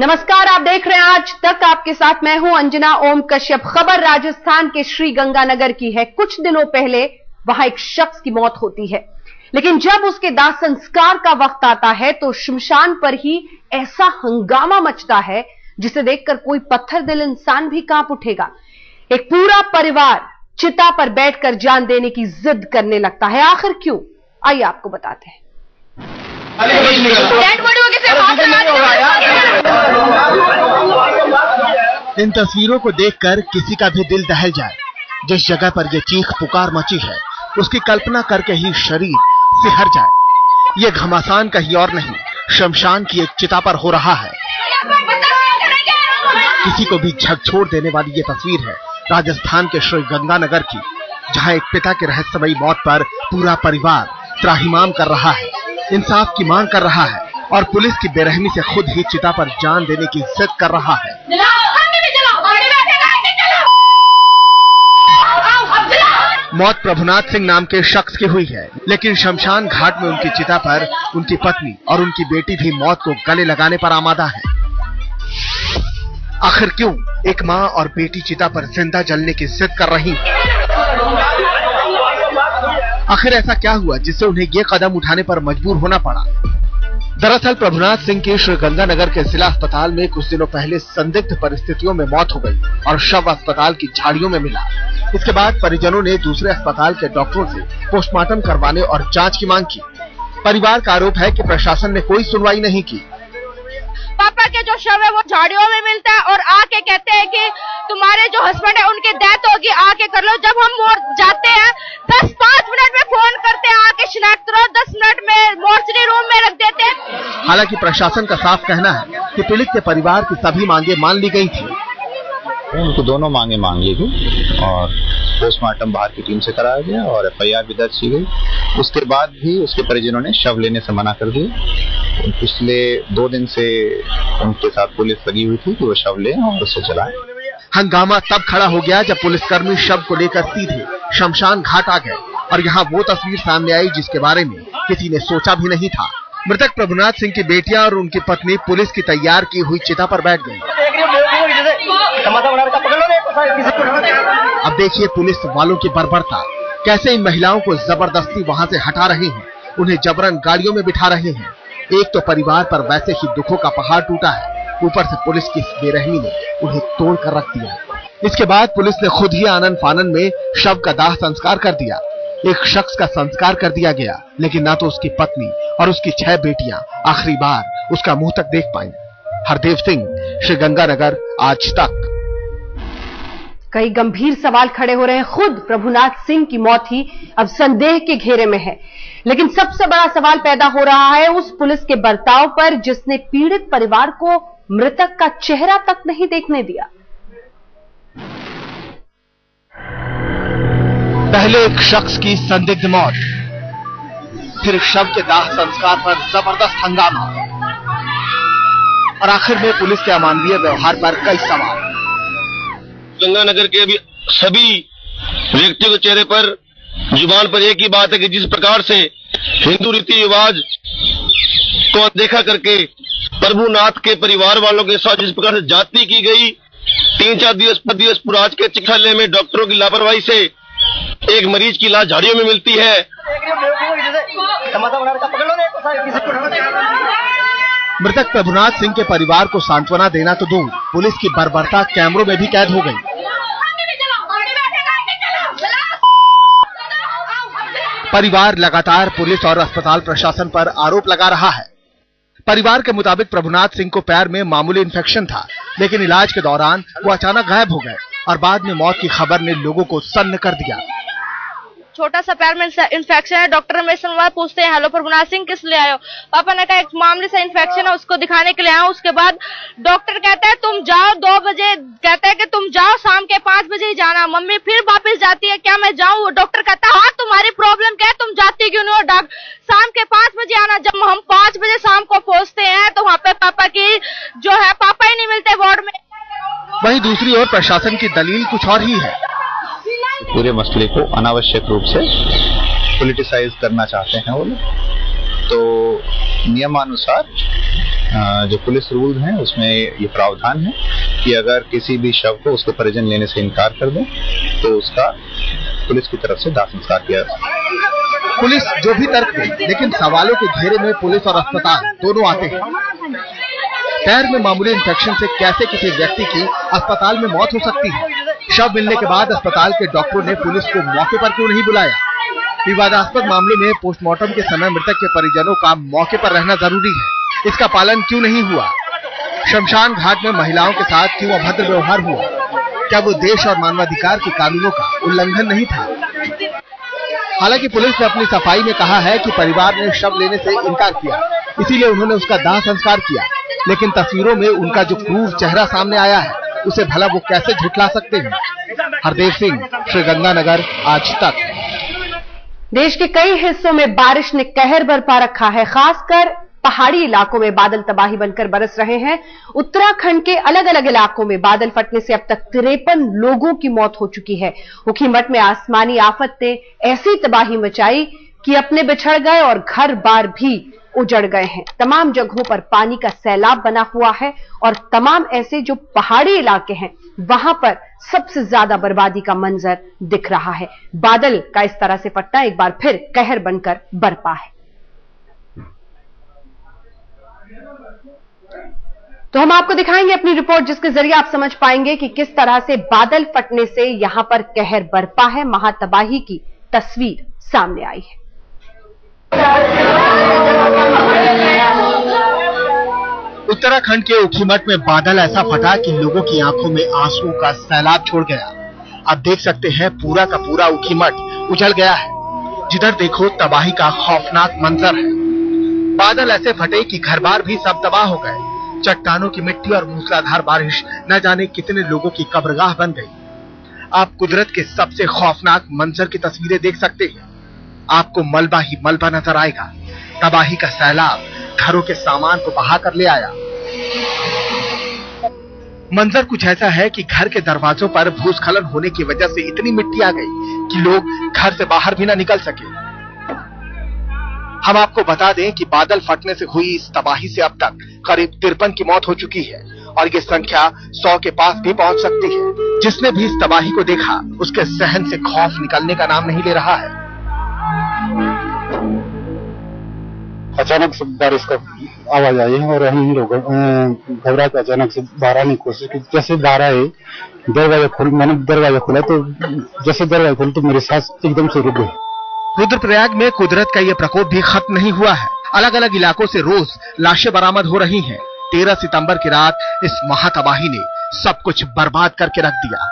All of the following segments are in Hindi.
नमस्कार, आप देख रहे हैं आज तक। आपके साथ मैं हूं अंजना ओम कश्यप। खबर राजस्थान के श्री गंगानगर की है। कुछ दिनों पहले वहां एक शख्स की मौत होती है, लेकिन जब उसके दाह संस्कार का वक्त आता है तो शमशान पर ही ऐसा हंगामा मचता है जिसे देखकर कोई पत्थर दिल इंसान भी कांप उठेगा। एक पूरा परिवार चिता पर बैठकर जान देने की जिद करने लगता है। आखिर क्यों, आइए आपको बताते हैं। इन तस्वीरों को देखकर किसी का भी दिल दहल जाए। जिस जगह पर यह चीख पुकार मची है उसकी कल्पना करके ही शरीर सिहर जाए। ये घमासान कहीं और नहीं, शमशान की एक चिता पर हो रहा है। किसी को भी झकझोर देने वाली ये तस्वीर है राजस्थान के श्री गंगानगर की, जहां एक पिता की रहस्यमयी मौत पर पूरा परिवार त्राहिमाम कर रहा है, इंसाफ की मांग कर रहा है और पुलिस की बेरहमी से खुद ही चिता पर जान देने की जिद कर रहा है। मौत प्रभुनाथ सिंह नाम के शख्स की हुई है, लेकिन शमशान घाट में उनकी चिता पर उनकी पत्नी और उनकी बेटी भी मौत को गले लगाने पर आमादा है। आखिर क्यों एक मां और बेटी चिता पर जिंदा जलने की जिद कर रही है? आखिर ऐसा क्या हुआ जिससे उन्हें ये कदम उठाने पर मजबूर होना पड़ा? दरअसल प्रभुनाथ सिंह की श्री गंगानगर के जिला अस्पताल में कुछ दिनों पहले संदिग्ध परिस्थितियों में मौत हो गई और शव अस्पताल की झाड़ियों में मिला। इसके बाद परिजनों ने दूसरे अस्पताल के डॉक्टरों से पोस्टमार्टम करवाने और जांच की मांग की। परिवार का आरोप है कि प्रशासन ने कोई सुनवाई नहीं की। पापा के जो शव है वो झाड़ियों में मिलता है और आके कहते हैं कि तुम्हारे जो हस्बैंड है उनकी डेथ होगी, आके कर लो। जब हम जाते हैं 10-5 मिनट में फोन करते हैं, आके शिनाख्त करो, 10 मिनट में मोर्चरी रूम में रख देते हैं। हालांकि प्रशासन का साफ कहना है कि पीड़ित के परिवार की सभी मांगे मान ली गई थी। उनको दोनों मांगे मान ली गई और पोस्टमार्टम बाहर की टीम से कराया गया और FIR भी दर्ज की गई। उसके बाद भी उसके परिजनों ने शव लेने से मना कर दिया। पिछले 2 दिन से उनके साथ पुलिस लगी हुई थी कि वो शव लें और उसे जलाएं। हंगामा तब खड़ा हो गया जब पुलिसकर्मी शव को लेकर सीधे शमशान घाट आ गए और यहाँ वो तस्वीर सामने आई जिसके बारे में किसी ने सोचा भी नहीं था। मृतक प्रभुनाथ सिंह की बेटियां और उनकी पत्नी पुलिस की तैयार की हुई चिता पर बैठ गई। अब देखिए पुलिस वालों की बर्बरता, कैसे इन महिलाओं को जबरदस्ती वहां से हटा रहे हैं, उन्हें जबरन गाड़ियों में बिठा रहे हैं। एक तो परिवार पर वैसे ही दुखों का पहाड़ टूटा है, ऊपर से पुलिस की बेरहमी ने उन्हें तोड़ कर रख दिया। इसके बाद पुलिस ने खुद ही आनन फानन में शव का दाह संस्कार कर दिया। एक शख्स का संस्कार कर दिया गया, लेकिन ना तो उसकी पत्नी और उसकी 6 बेटियां आखिरी बार उसका मुंह तक देख पाई। हरदेव सिंह, श्री गंगानगर, आज तक। कई गंभीर सवाल खड़े हो रहे हैं। खुद प्रभुनाथ सिंह की मौत ही अब संदेह के घेरे में है, लेकिन सबसे बड़ा सवाल पैदा हो रहा है उस पुलिस के बर्ताव पर जिसने पीड़ित परिवार को मृतक का चेहरा तक नहीं देखने दिया। पहले एक शख्स की संदिग्ध मौत, फिर शव के दाह संस्कार पर जबरदस्त हंगामा और आखिर में पुलिस के अमानवीय व्यवहार पर कई सवाल। गंगानगर के अभी सभी व्यक्तियों के चेहरे पर, जुबान पर एक ही बात है कि जिस प्रकार से हिंदू रीति रिवाज को अनदेखा करके प्रभुनाथ के परिवार वालों के साथ जिस प्रकार से जाति की गई, 3-4 दिवस पूर्व आज के चिकित्सालय में डॉक्टरों की लापरवाही से एक मरीज की लाश झाड़ियों में मिलती है। मृतक प्रभुनाथ सिंह के परिवार को सांत्वना देना तो दूर, पुलिस की बर्बरता कैमरों में भी कैद हो गई। परिवार लगातार पुलिस और अस्पताल प्रशासन पर आरोप लगा रहा है। परिवार के मुताबिक प्रभुनाथ सिंह को पैर में मामूली इन्फेक्शन था, लेकिन इलाज के दौरान वो अचानक गायब हो गए और बाद में मौत की खबर ने लोगों को सन्न कर दिया। छोटा सा पैर में इन्फेक्शन है। डॉक्टर में पूछते हैं, हेलो प्रभुनाथ सिंह किस लिए आए हो? पापा ने कहा एक मामूली सा इन्फेक्शन है, उसको दिखाने के लिए आया हूं। उसके बाद डॉक्टर कहता है तुम जाओ 2 बजे, कहता है कि तुम जाओ शाम के 5 बजे ही जाना। मम्मी फिर वापस जाती है, क्या मैं जाऊं? डॉक्टर कहता है हाँ तुम्हारी प्रॉब्लम क्या है, तुम जाती क्यों नहीं हो? डॉक्टर शाम के 5 बजे आना। जब हम 5 बजे शाम को पहुंचते हैं तो वहाँ पे पापा की जो है पापा ही नहीं मिलते वार्ड में। वहीं दूसरी ओर प्रशासन की दलील कुछ और ही है। पूरे मसले को अनावश्यक रूप से पॉलिटिसाइज करना चाहते हैं वो लोग। तो नियमानुसार जो पुलिस रूल हैं उसमें ये प्रावधान है कि अगर किसी भी शव को उसके परिजन लेने से इनकार कर दे तो उसका पुलिस की तरफ से दाह संस्कार किया जाए। पुलिस जो भी तर्क दे, लेकिन सवालों के घेरे में पुलिस और अस्पताल दोनों आते हैं। पैर में मामूली इन्फेक्शन से कैसे किसी व्यक्ति की अस्पताल में मौत हो सकती है? शव मिलने के बाद अस्पताल के डॉक्टरों ने पुलिस को मौके पर क्यों नहीं बुलाया? विवादास्पद मामले में पोस्टमार्टम के समय मृतक के परिजनों का मौके पर रहना जरूरी है, इसका पालन क्यों नहीं हुआ? शमशान घाट में महिलाओं के साथ क्यों अभद्र व्यवहार हुआ? क्या वो देश और मानवाधिकार के कानूनों का उल्लंघन नहीं था? हालांकि पुलिस ने अपनी सफाई में कहा है कि परिवार ने शव लेने से इनकार किया, इसीलिए उन्होंने उसका दाह संस्कार किया, लेकिन तस्वीरों में उनका जो क्रूर चेहरा सामने आया है उसे भला वो कैसे झुठला सकते हैं? हरदेव सिंह, श्रीगंगानगर, आज तक। देश के कई हिस्सों में बारिश ने कहर बरपा रखा है। खासकर पहाड़ी इलाकों में बादल तबाही बनकर बरस रहे हैं। उत्तराखंड के अलग अलग इलाकों में बादल फटने से अब तक 53 लोगों की मौत हो चुकी है। ऊखीमठ में आसमानी आफत ने ऐसी तबाही मचाई कि अपने बिछड़ गए और घर बार भी उजड़ गए हैं। तमाम जगहों पर पानी का सैलाब बना हुआ है और तमाम ऐसे जो पहाड़ी इलाके हैं वहां पर सबसे ज्यादा बर्बादी का मंजर दिख रहा है। बादल का इस तरह से फटना एक बार फिर कहर बनकर बरपा है। तो हम आपको दिखाएंगे अपनी रिपोर्ट, जिसके जरिए आप समझ पाएंगे कि किस तरह से बादल फटने से यहां पर कहर बरपा है। महातबाही की तस्वीर सामने आई है। उत्तराखंड के ऊखीमठ में बादल ऐसा फटा कि लोगों की आंखों में आंसुओं का सैलाब छोड़ गया। आप देख सकते हैं पूरा का पूरा ऊखीमठ उजड़ गया है। जिधर देखो तबाही का खौफनाक मंजर है। बादल ऐसे फटे कि घर बार भी सब तबाह हो गए। चट्टानों की मिट्टी और मूसलाधार बारिश न जाने कितने लोगों की कब्रगाह बन गई। आप कुदरत के सबसे खौफनाक मंजर की तस्वीरें देख सकते हैं। आपको मलबा ही मलबा नजर आएगा। तबाही का सैलाब घरों के सामान को बहा कर ले आया। मंजर कुछ ऐसा है कि घर के दरवाजों पर भूस्खलन होने की वजह से इतनी मिट्टी आ गई कि लोग घर से बाहर भी ना निकल सके। हम आपको बता दें कि बादल फटने से हुई इस तबाही से अब तक करीब 53 की मौत हो चुकी है और ये संख्या 100 के पास भी पहुंच सकती है। जिसने भी इस तबाही को देखा उसके सहन से खौफ निकलने का नाम नहीं ले रहा है। अचानक से बारिश का आवाज आई है और हम लोग घबरा के अचानक से बाहर आने की कोशिश की। जैसे बाहर आए मैंने दरवाजा खोला तो जैसे दरवाजा खोला तो मेरी सांस एकदम से रुक गई। रुद्रप्रयाग में कुदरत का ये प्रकोप भी खत्म नहीं हुआ है। अलग अलग इलाकों से रोज लाशें बरामद हो रही हैं। 13 सितंबर की रात इस महातबाही ने सब कुछ बर्बाद करके रख दिया।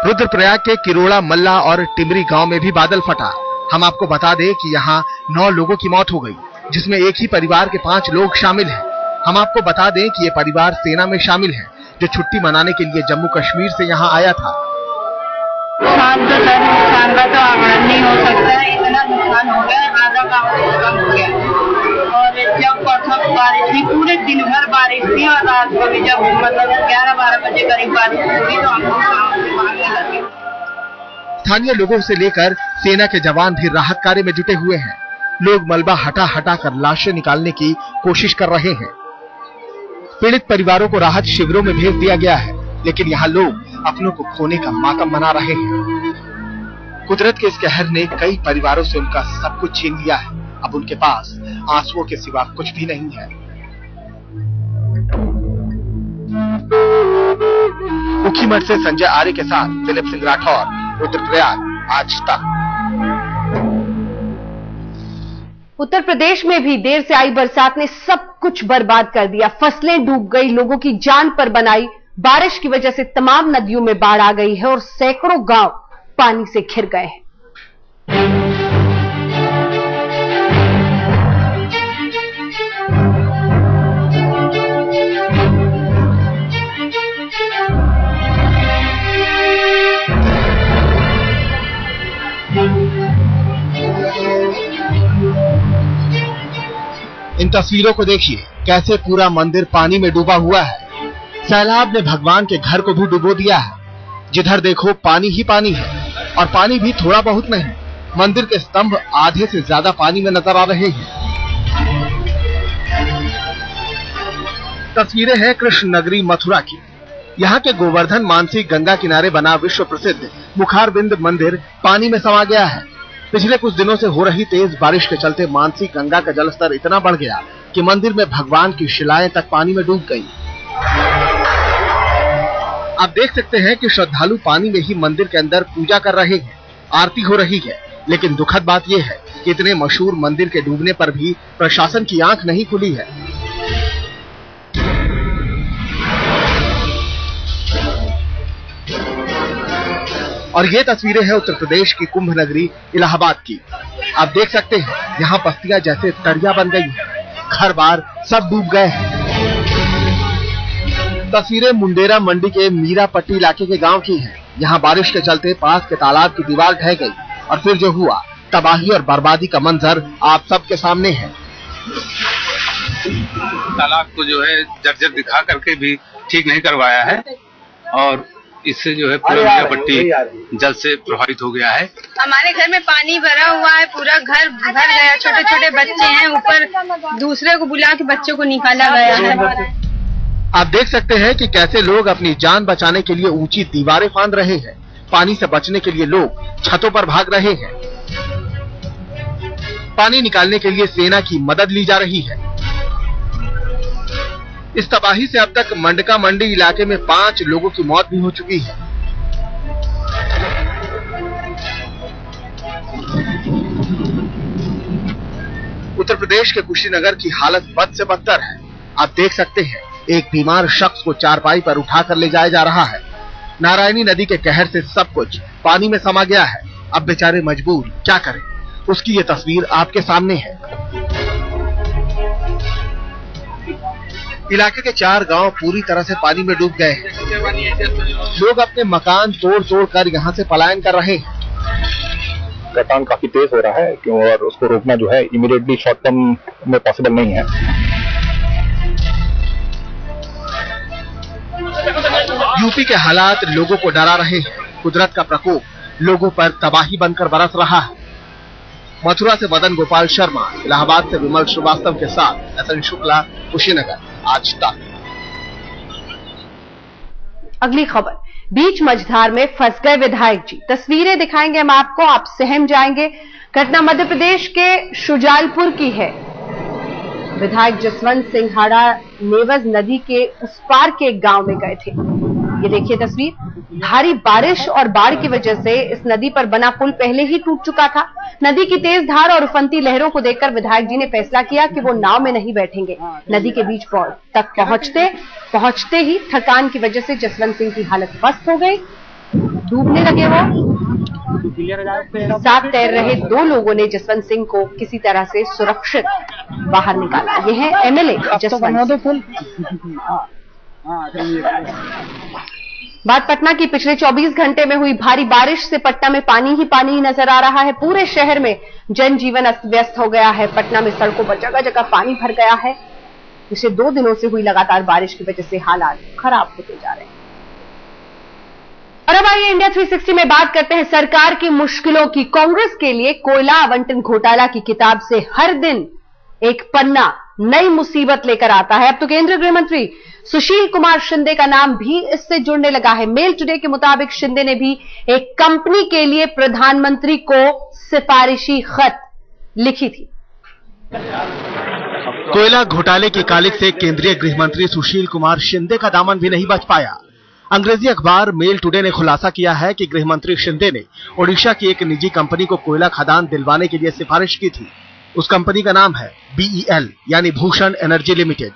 रुद्रप्रयाग के किरोड़ा, मल्ला और टिमरी गांव में भी बादल फटा। हम आपको बता दें कि यहाँ 9 लोगों की मौत हो गई, जिसमें एक ही परिवार के 5 लोग शामिल हैं। हम आपको बता दें कि ये परिवार सेना में शामिल है, जो छुट्टी मनाने के लिए जम्मू कश्मीर से यहाँ आया था। नुकसान का तो आकलन नहीं हो सकता है। इतना नुकसान हो गया, आधा गाँव कम हो गया। और जब परसों बारिश थी, पूरे दिन भर बारिश थी और रात को भी जब मतलब 11-12 बजे करीब बारिश हुई तो हम लोग गाँव से भागने लगे। स्थानीय लोगों से लेकर सेना के जवान भी राहत कार्य में जुटे हुए हैं। लोग मलबा हटा हटा कर लाशें निकालने की कोशिश कर रहे हैं। पीड़ित परिवारों को राहत शिविरों में भेज दिया गया है, लेकिन यहाँ लोग अपनों को खोने का मातम मना रहे हैं। कुदरत के इस कहर ने कई परिवारों से उनका सब कुछ छीन लिया है। अब उनके पास आंसुओं के सिवा कुछ भी नहीं है। ऊखीमठ से संजय आर्य के साथ दिलीप सिंह राठौर, रुद्रप्रयाग, आज तक। उत्तर प्रदेश में भी देर से आई बरसात ने सब कुछ बर्बाद कर दिया। फसलें डूब गई, लोगों की जान पर बनाई। बारिश की वजह से तमाम नदियों में बाढ़ आ गई है और सैकड़ों गांव पानी से घिर गए हैं। इन तस्वीरों को देखिए, कैसे पूरा मंदिर पानी में डूबा हुआ है। सैलाब ने भगवान के घर को भी डुबो दिया है। जिधर देखो पानी ही पानी है, और पानी भी थोड़ा बहुत नहीं। मंदिर के स्तंभ आधे से ज्यादा पानी में नजर आ रहे हैं। तस्वीरें हैं कृष्ण नगरी मथुरा की। यहाँ के गोवर्धन मानसी गंगा किनारे बना विश्व प्रसिद्ध मुखारबिंद मंदिर पानी में समा गया है। पिछले कुछ दिनों से हो रही तेज बारिश के चलते मानसी गंगा का जलस्तर इतना बढ़ गया कि मंदिर में भगवान की शिलाएं तक पानी में डूब गई। आप देख सकते हैं कि श्रद्धालु पानी में ही मंदिर के अंदर पूजा कर रहे हैं, आरती हो रही है। लेकिन दुखद बात यह है कि इतने मशहूर मंदिर के डूबने पर भी प्रशासन की आंख नहीं खुली है। और ये तस्वीरें हैं उत्तर प्रदेश की कुंभ नगरी इलाहाबाद की। आप देख सकते हैं यहाँ बस्तियां जैसे तरिया बन गई हैं, घर बार सब डूब गए हैं। तस्वीरें मुंडेरा मंडी के मीरापट्टी इलाके के गांव की हैं। यहाँ बारिश के चलते पास के तालाब की दीवार ढह गई और फिर जो हुआ, तबाही और बर्बादी का मंजर आप सबके सामने है। तालाब को जो है जर्जर दिखा करके भी ठीक नहीं करवाया है और इससे जो है पूरा मीरापट्टी जल से प्रभावित हो गया है। हमारे घर में पानी भरा हुआ है, पूरा घर भर गया, छोटे छोटे बच्चे हैं, ऊपर दूसरे को बुला के बच्चों को निकाला गया है। आप देख सकते हैं कि कैसे लोग अपनी जान बचाने के लिए ऊंची दीवारें फांद रहे हैं। पानी से बचने के लिए लोग छतों पर भाग रहे हैं। पानी निकालने के लिए सेना की मदद ली जा रही है। इस तबाही से अब तक मंडका मंडी इलाके में 5 लोगों की मौत भी हो चुकी है। उत्तर प्रदेश के कुशीनगर की हालत बद से बदतर है। आप देख सकते हैं एक बीमार शख्स को चारपाई पर उठाकर ले जाया जा रहा है। नारायणी नदी के कहर से सब कुछ पानी में समा गया है। अब बेचारे मजबूर क्या करें, उसकी ये तस्वीर आपके सामने है। इलाके के 4 गांव पूरी तरह से पानी में डूब गए हैं। लोग अपने मकान तोड़ कर यहाँ से पलायन कर रहे हैं। गतान काफी तेज हो रहा है क्यों, और उसको रोकना जो है इमीडिएटली शॉर्ट टर्म में पॉसिबल नहीं है। यूपी के हालात लोगों को डरा रहे हैं। कुदरत का प्रकोप लोगों पर तबाही बनकर बरस रहा है। मथुरा से मदन गोपाल शर्मा, इलाहाबाद से विमल श्रीवास्तव के साथ एसएन शुक्ला, कुशीनगर, आज तक। अगली खबर, बीच मझधार में फंस गए विधायक जी। तस्वीरें दिखाएंगे हम आपको, आप सहम जाएंगे। घटना मध्य प्रदेश के शुजालपुर की है। विधायक जसवंत सिंह हाड़ा नेवज नदी के उस पार के एक गांव में गए थे। ये देखिए तस्वीर, भारी बारिश और बाढ़ की वजह से इस नदी पर बना पुल पहले ही टूट चुका था। नदी की तेज धार और उफनती लहरों को देखकर विधायक जी ने फैसला किया कि वो नाव में नहीं बैठेंगे। नदी के बीच तक पहुंचते ही थकान की वजह से जसवंत सिंह की हालत पस्त हो गई, डूबने लगे। वो साथ तैर रहे 2 लोगों ने जसवंत सिंह को किसी तरह से सुरक्षित बाहर निकाला। ये है एमएलए जसवंत सिंह। बात पटना की, पिछले 24 घंटे में हुई भारी बारिश से पटना में पानी ही नजर आ रहा है। पूरे शहर में जनजीवन अस्त व्यस्त हो गया है। पटना में सड़कों पर जगह जगह पानी भर गया है। पिछले 2 दिनों से हुई लगातार बारिश की वजह से हालात खराब होते जा रहे हैं। और अब आइए इंडिया 360 में बात करते हैं सरकार की मुश्किलों की। कांग्रेस के लिए कोयला आवंटन घोटाला की किताब से हर दिन एक पन्ना नई मुसीबत लेकर आता है। अब तो केंद्रीय गृह मंत्री सुशील कुमार शिंदे का नाम भी इससे जुड़ने लगा है। मेल टुडे के मुताबिक शिंदे ने भी एक कंपनी के लिए प्रधानमंत्री को सिफारिशी खत लिखी थी। कोयला घोटाले की कालिख से केंद्रीय गृह मंत्री सुशील कुमार शिंदे का दामन भी नहीं बच पाया। अंग्रेजी अखबार मेल टुडे ने खुलासा किया है कि गृह मंत्री शिंदे ने ओडिशा की एक निजी कंपनी को कोयला खदान दिलवाने के लिए सिफारिश की थी। उस कंपनी का नाम है BEL यानी Bhushan energy limited.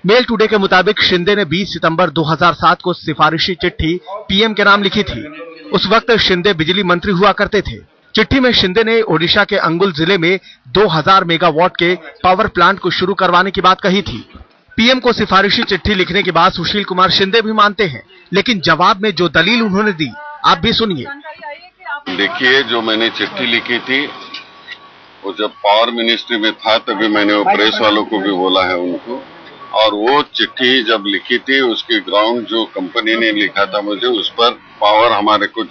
Mail today के मुताबिक शिंदे ने 20 सितंबर 2007 को सिफारिशी चिट्ठी पीएम के नाम लिखी थी। उस वक्त शिंदे बिजली मंत्री हुआ करते थे। चिट्ठी में शिंदे ने ओडिशा के अंगुल जिले में 2000 मेगावाट के पावर प्लांट को शुरू करवाने की बात कही थी। पीएम को सिफारिशी चिट्ठी लिखने के बाद सुशील कुमार शिंदे भी मानते हैं, लेकिन जवाब में जो दलील उन्होंने दी आप भी सुनिए। देखिए, जो मैंने चिट्ठी लिखी थी वो जब पावर मिनिस्ट्री में था तभी मैंने वो प्रेस वालों को भी बोला है उनको, और वो चिट्ठी जब लिखी थी उसकी ग्राउंड जो कंपनी ने लिखा था मुझे, उस पर पावर हमारे को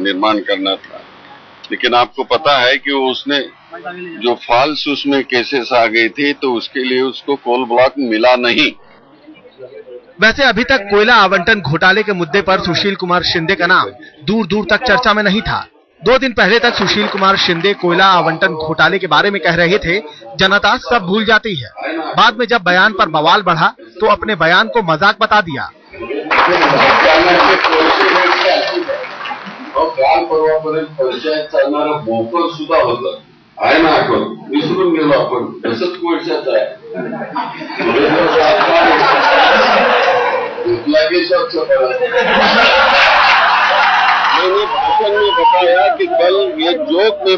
निर्माण करना था। लेकिन आपको पता है कि उसने जो फॉल्स उसमें केसेस आ गई थी तो उसके लिए उसको कोल ब्लॉक मिला नहीं। वैसे अभी तक कोयला आवंटन घोटाले के मुद्दे पर सुशील कुमार शिंदे का नाम दूर दूर तक चर्चा में नहीं था। 2 दिन पहले तक सुशील कुमार शिंदे कोयला आवंटन घोटाले के बारे में कह रहे थे, जनता सब भूल जाती है। बाद में जब बयान पर बवाल बढ़ा तो अपने बयान को मजाक बता दिया। आहे ना आठवण, विसरून गेलो आपण, तसंच कोळशाचं आहे। मैंने भाषण में बताया कि कल ये जोक में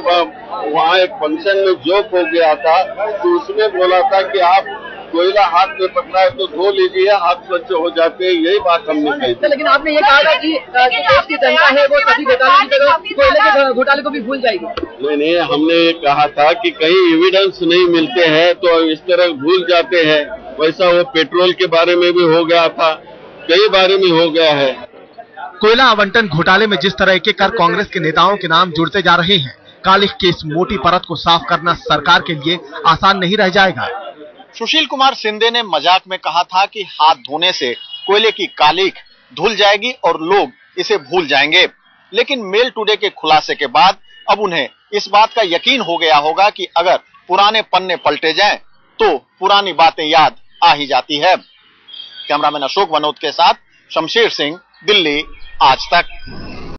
वहाँ एक फंक्शन में जोक हो गया था, तो उसमें बोला था कि आप कोयला हाथ में पकड़ा है तो धो लीजिए, हाथ स्वच्छ हो जाते हैं, यही बात हमने कही थी। लेकिन आपने ये कहा था कि देश की जनता है वो सभी घोटाले की जगह कोयले के घोटाले को भी भूल जाएगी। नहीं, हमने ये कहा था कि कहीं एविडेंस नहीं मिलते हैं तो इस तरह भूल जाते हैं। वैसा वो पेट्रोल के बारे में भी हो गया था, कई बारे में हो गया है। कोयला आवंटन घोटाले में जिस तरह के कर कांग्रेस के नेताओं के नाम जुड़ते जा रहे हैं, कालिख की इस मोटी परत को साफ करना सरकार के लिए आसान नहीं रह जाएगा। सुशील कुमार शिंदे ने मजाक में कहा था कि हाथ धोने से कोयले की कालिख धुल जाएगी और लोग इसे भूल जाएंगे, लेकिन मेल टुडे के खुलासे के बाद अब उन्हें इस बात का यकीन हो गया होगा कि अगर पुराने पन्ने पलटे जाएं तो पुरानी बातें याद आ ही जाती है। कैमरामैन अशोक वनोद के साथ शमशेर सिंह, दिल्ली, आज तक।